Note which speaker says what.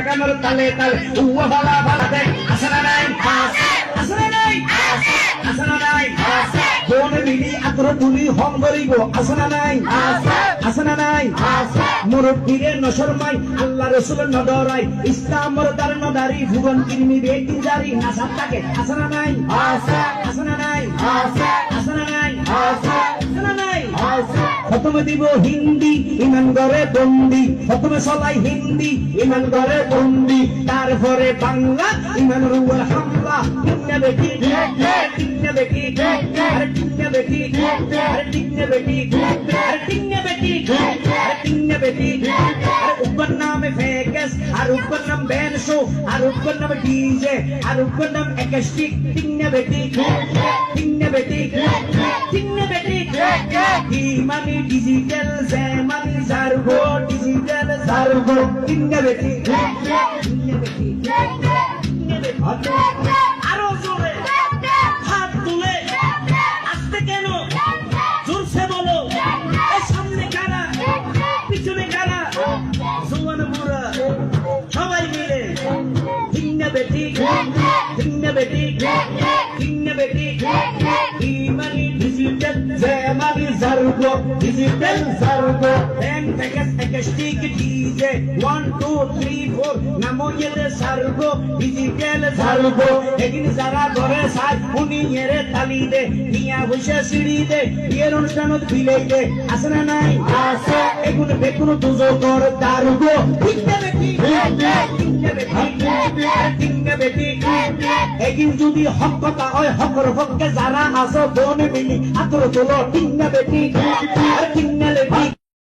Speaker 1: লাগানোর তালে তালে উয়া ভালা ভালা দেখ আসনা নাই আসনা নাই আসনা নাই বোন মিলি আতর তুলি হম করিব আসনা নাই আসনা নাই মুরব্বীরে নশরমাই আল্লাহ রাসূল নডরাই ইসলামর দার নদারি ভুবন কিরমি বেটি জারি নাসাব থাকে আসনা নাই আসনা নাই আসনা নাই আসনা নাই প্রথমে দিব হিন্দি ইমান করে বন্দি প্রথমে চলাই হিন্দি ইমান করে বন্দি তারপরে বাংলা ইমান রুয়ার হামলা টিকনে বেটি টিকনে বেটি আরে টিকনে বেটি আরে টিকনে বেটি আরে টিকনে বেটি আরে টিকনে বেটি আরে উপর নামে ফেকেস আর উপর নাম বেনশো আর উপর নাম ডিজে আর উপর নাম একাস্টিক টিকনে বেটি টিকনে বেটি টিকনে বেটি মানে ডিজিটাল যে মানে সার্ভো ডিজিটাল সার্ভো টিকনে বেটি টিকনে বেটি আরো জোরে হাত তুলে আসতে কেন জোরসে বলো এই সামনে কারা পিছনে কারা জোয়ান বুড়া সবাই মিলে টিকনে বেটি টিকনে বেটি টিকনে বেটি ইমানি ডিজিটাল যে মানে সার্ভো ডিজিটাল সার্ভো দেন থেকে একাস্টিক ডিজে 1 2 3 4 নামো এর সার্ভো ডিজিটাল সার্ভো এগিন যারা ঘরে সাই উনি এরে তালি দে নিয়া বসে সিঁড়ি দে বিয়ের অনুষ্ঠানত বিলেই দে আসে না নাই আছে এগুলো বেকুনো তুজো কর দারুগো টিকনে বেটি টিকনে বেটি টিকনে বেটি এগিন যদি হক কথা হয় হকর হককে যারা আসো বোন মিলি আতর তোলো টিকনে বেটি আর টিকনে বেটি